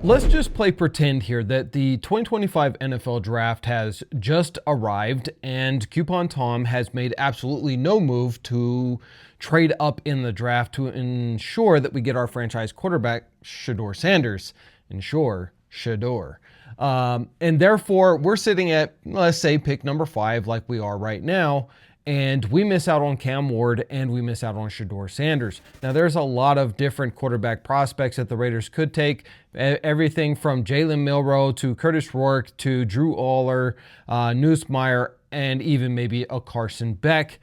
Let's just play pretend here that the 2025 NFL Draft has just arrived and Coupon Tom has made absolutely no move to trade up in the draft to ensure that we get our franchise quarterback, Shedeur Sanders. Shedeur. And therefore, we're sitting at, let's say, pick number 5 like we are right now. And we miss out on Cam Ward and we miss out on Shedeur Sanders. Now, there's a lot of different quarterback prospects that the Raiders could take. Everything from Jalen Milroe to Curtis Rourke to Drew Aller, Nussmeier, and even maybe a Carson Beck.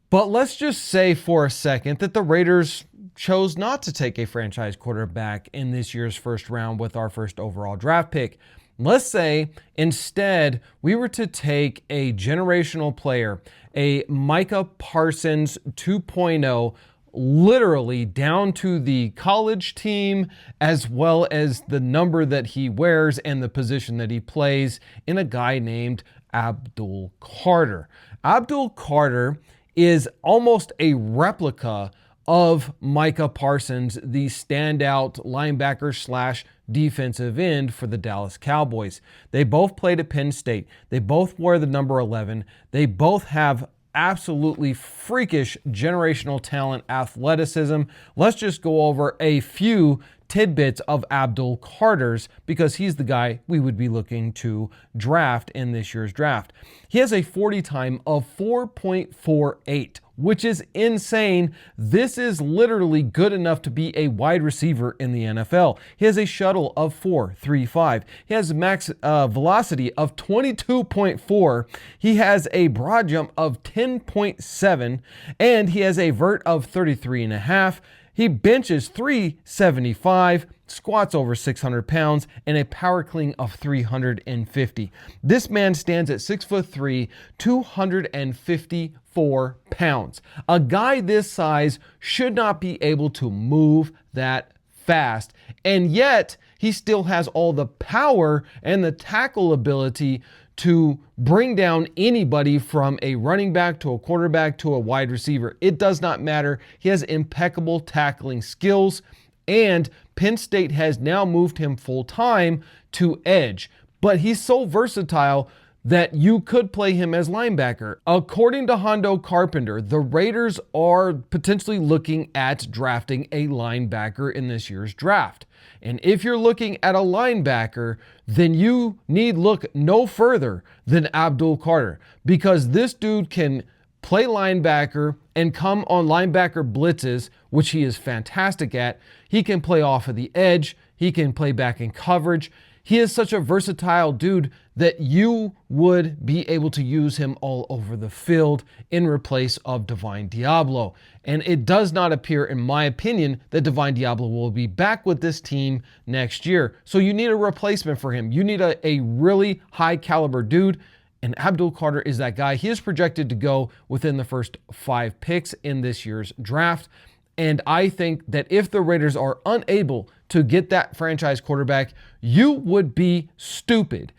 But let's just say for a second that the Raiders chose not to take a franchise quarterback in this year's first round with our first overall draft pick. Let's say instead we were to take a generational player, a Micah Parsons 2.0, literally down to the college team, as well as the number that he wears and the position that he plays, in a guy named Abdul Carter. Abdul Carter is almost a replica of Micah Parsons, the standout linebacker slash defensive end for the Dallas Cowboys. They both played at Penn State. They both wear the number 11. They both have absolutely freakish generational talent, athleticism. Let's just go over a few tidbits of Abdul Carter's because he's the guy we would be looking to draft in this year's draft. He has a 40 time of 4.48, which is insane. This is literally good enough to be a wide receiver in the NFL. He has a shuttle of 4.35. He has max velocity of 22.4. He has a broad jump of 10.7, and he has a vert of 33.5. He benches 375, squats over 600 pounds, and a power clean of 350. This man stands at 6'3", 254 pounds. A guy this size should not be able to move that fast, and yet he still has all the power and the tackle ability to bring down anybody from a running back to a quarterback to a wide receiver. It does not matter. He has impeccable tackling skills, and Penn State has now moved him full-time to edge. But he's so versatile that you could play him as linebacker. According to Hondo Carpenter, the Raiders are potentially looking at drafting a linebacker in this year's draft. And if you're looking at a linebacker, then you need look no further than Abdul Carter, because this dude can play linebacker and come on linebacker blitzes, which he is fantastic at. He can play off of the edge. He can play back in coverage. He is such a versatile dude that you would be able to use him all over the field in replace of Divine Diablo. And it does not appear, in my opinion, that Divine Diablo will be back with this team next year. So you need a replacement for him. You need a really high caliber dude. And Abdul Carter is that guy. He is projected to go within the first 5 picks in this year's draft. And I think that if the Raiders are unable to get that franchise quarterback, you would be stupid.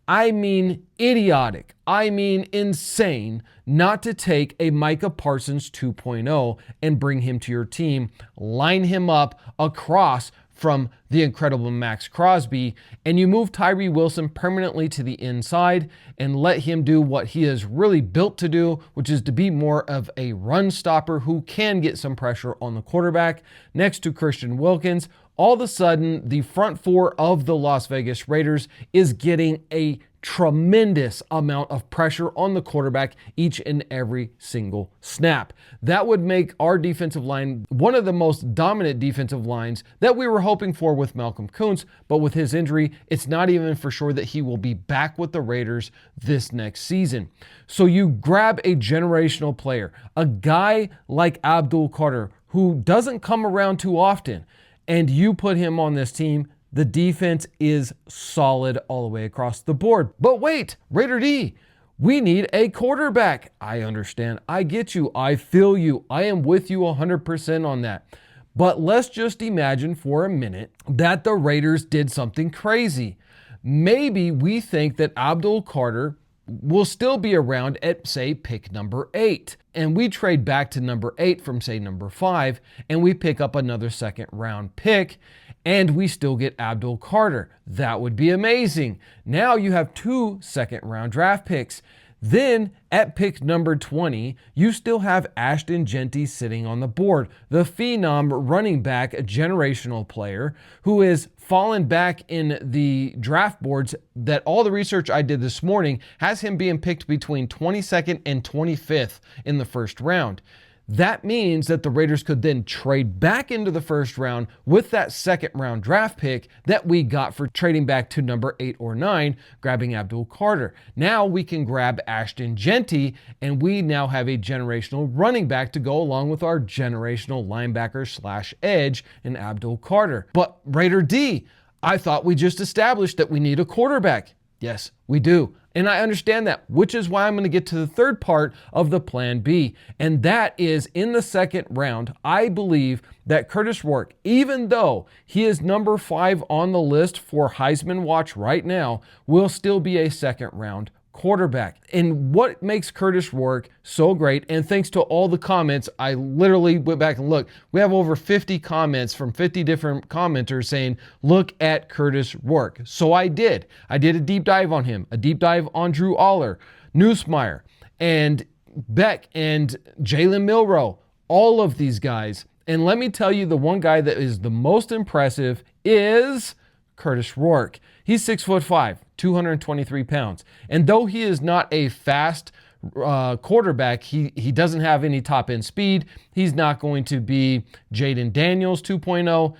I mean idiotic. I mean insane not to take a Micah Parsons 2.0 and bring him to your team, line him up across from the incredible Max Crosby, and you move Tyree Wilson permanently to the inside and let him do what he is really built to do, which is to be more of a run stopper who can get some pressure on the quarterback next to Christian Wilkins. All of a sudden, the front four of the Las Vegas Raiders is getting a tremendous amount of pressure on the quarterback each and every single snap. That would make our defensive line one of the most dominant defensive lines that we were hoping for with Malcolm Koonce, but with his injury, it's not even for sure that he will be back with the Raiders this next season. So you grab a generational player, a guy like Abdul Carter, who doesn't come around too often, and you put him on this team. The defense is solid all the way across the board. But wait, Raider D, we need a quarterback. I understand. I get you. I feel you. I am with you 100% on that. But let's just imagine for a minute that the Raiders did something crazy. Maybe we think that Abdul Carter will still be around at, say, pick number 8. And we trade back to number 8 from, say, number 5, and we pick up another second round pick. and we still get Abdul Carter. That would be amazing. Now you have 2 second-round draft picks. Then at pick number 20, you still have Ashton Jeanty sitting on the board, the phenom running back, a generational player who is fallen back in the draft boards. That all the research I did this morning has him being picked between 22nd and 25th in the first round. That means that the Raiders could then trade back into the first round with that second round draft pick that we got for trading back to number 8 or 9, grabbing Abdul Carter. Now we can grab Ashton Jeanty, and we now have a generational running back to go along with our generational linebacker / edge in Abdul Carter. But Raider D, I thought we just established that we need a quarterback. Yes, we do. And I understand that, which is why I'm going to get to the third part of the plan B. And that is, in the second round, I believe that Curtis Rourke, even though he is number 5 on the list for Heisman watch right now, will still be a second round quarterback. And what makes Curtis Rourke so great, and thanks to all the comments, I literally went back and looked. We have over 50 comments from 50 different commenters saying, look at Curtis Rourke. So I did. I did a deep dive on him, a deep dive on Drew Aller, Newsmeyer, and Beck, and Jalen Milroe, all of these guys. And let me tell you, the one guy that is the most impressive is Curtis Rourke. He's 6'5", 223 pounds. And though he is not a fast quarterback, he doesn't have any top end speed. He's not going to be Jaden Daniels 2.0.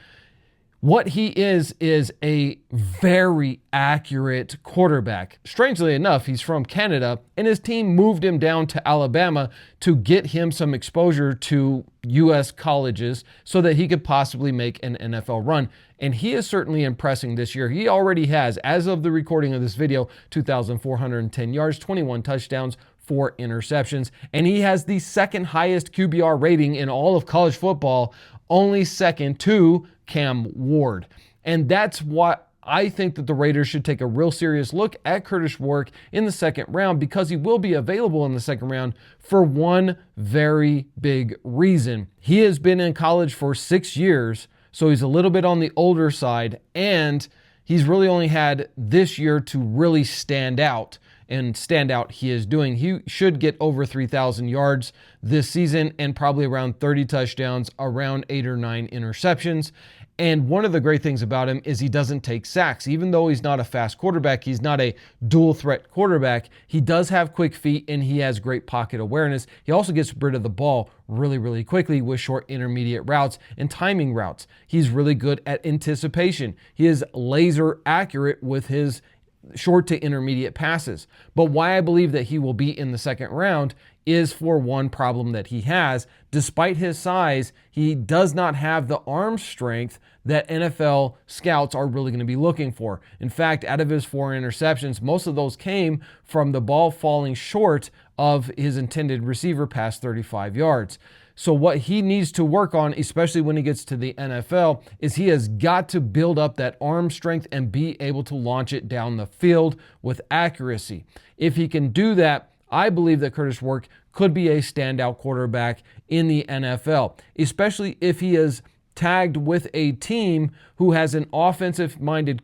What he is a very accurate quarterback. Strangely enough, he's from Canada, and his team moved him down to Alabama to get him some exposure to U.S. colleges so that he could possibly make an NFL run. And he is certainly impressing this year. He already has, as of the recording of this video, 2,410 yards, 21 touchdowns, 4 interceptions, and he has the second highest QBR rating in all of college football, only second to Cam Ward. And that's what I think that the Raiders should take a real serious look at Curtis Rourke in the second round, because he will be available in the second round for one very big reason. He has been in college for 6 years, so he's a little bit on the older side, and he's really only had this year to really stand out. And stand out he is doing. He should get over 3,000 yards this season and probably around 30 touchdowns, around 8 or 9 interceptions. And one of the great things about him is he doesn't take sacks. Even though he's not a fast quarterback, he's not a dual threat quarterback, he does have quick feet and he has great pocket awareness. He also gets rid of the ball really, really quickly with short intermediate routes and timing routes. He's really good at anticipation. He is laser accurate with his short to intermediate passes. But why I believe that he will be in the second round is for one problem that he has. Despite his size, he does not have the arm strength that NFL scouts are really going to be looking for. In fact, out of his 4 interceptions, most of those came from the ball falling short of his intended receiver past 35 yards. So what he needs to work on, especially when he gets to the NFL, is he has got to build up that arm strength and be able to launch it down the field with accuracy. If he can do that, I believe that Curtis Rourke could be a standout quarterback in the NFL, especially if he is tagged with a team who has an offensive-minded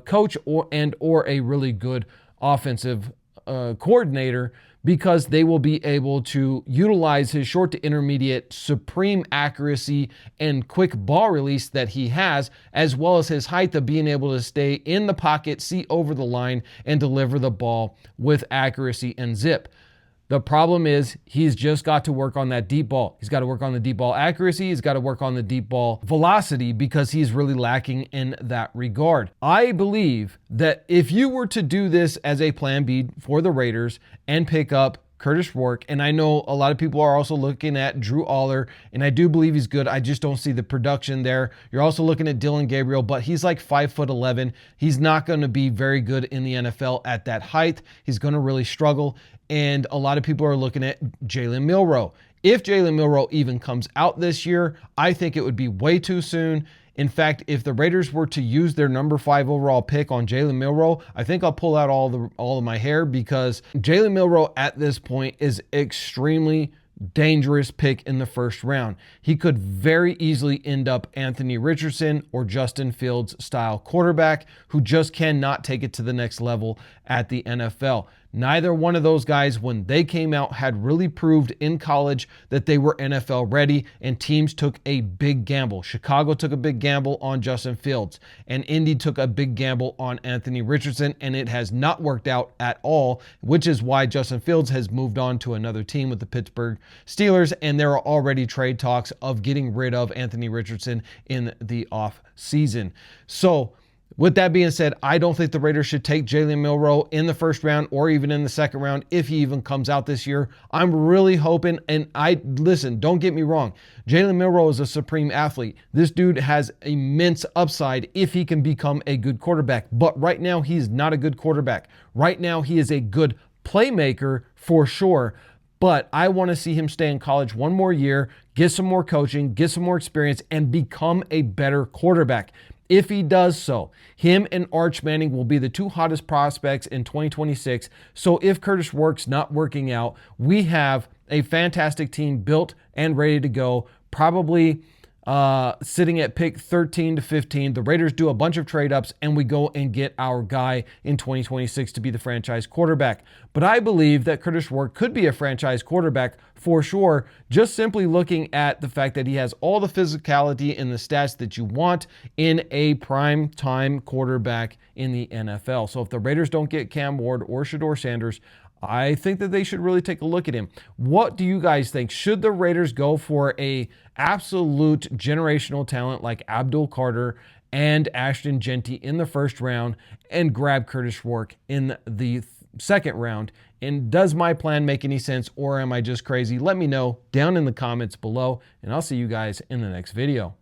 coach or a really good offensive coordinator, because they will be able to utilize his short to intermediate supreme accuracy and quick ball release that he has, as well as his height of being able to stay in the pocket, see over the line, and deliver the ball with accuracy and zip. The problem is he's just got to work on that deep ball. He's got to work on the deep ball accuracy. He's got to work on the deep ball velocity, because he's really lacking in that regard. I believe that if you were to do this as a plan B for the Raiders and pick up Curtis Rourke, and I know a lot of people are also looking at Drew Aller, and I do believe he's good. I just don't see the production there. You're also looking at Dylan Gabriel, but he's like 5'11". He's not going to be very good in the NFL at that height. He's going to really struggle. And a lot of people are looking at Jalen Milroe. If Jalen Milroe even comes out this year, I think it would be way too soon. In fact, if the Raiders were to use their number 5 overall pick on Jalen Milroe, I think I'll pull out all of my hair, because Jalen Milroe at this point is extremely dangerous pick in the first round. He could very easily end up Anthony Richardson or Justin Fields style quarterback who just cannot take it to the next level at the NFL. Neither one of those guys, when they came out, had really proved in college that they were NFL ready, and teams took a big gamble. Chicago took a big gamble on Justin Fields, and Indy took a big gamble on Anthony Richardson, and it has not worked out at all, which is why Justin Fields has moved on to another team with the Pittsburgh Steelers, and there are already trade talks of getting rid of Anthony Richardson in the off season. So, with that being said, I don't think the Raiders should take Jalen Milroe in the first round or even in the second round if he even comes out this year. I'm really hoping, and listen, don't get me wrong, Jalen Milroe is a supreme athlete. This dude has immense upside if he can become a good quarterback. But right now, he's not a good quarterback. Right now, he is a good playmaker for sure. But I want to see him stay in college one more year, get some more coaching, get some more experience, and become a better quarterback. If he does so, him and Arch Manning will be the two hottest prospects in 2026. So if Curtis Work's not working out, we have a fantastic team built and ready to go, probably sitting at pick 13 to 15. The Raiders do a bunch of trade ups and we go and get our guy in 2026 to be the franchise quarterback. But I believe that Curtis Work could be a franchise quarterback for sure, just simply looking at the fact that he has all the physicality and the stats that you want in a prime time quarterback in the NFL. So if the Raiders don't get Cam Ward or Shedeur Sanders, I think that they should really take a look at him. What do you guys think? Should the Raiders go for a absolute generational talent like Abdul Carter and Ashton Genty in the first round and grab Curtis Work in the second round? And does my plan make any sense, or am I just crazy? Let me know down in the comments below, and I'll see you guys in the next video.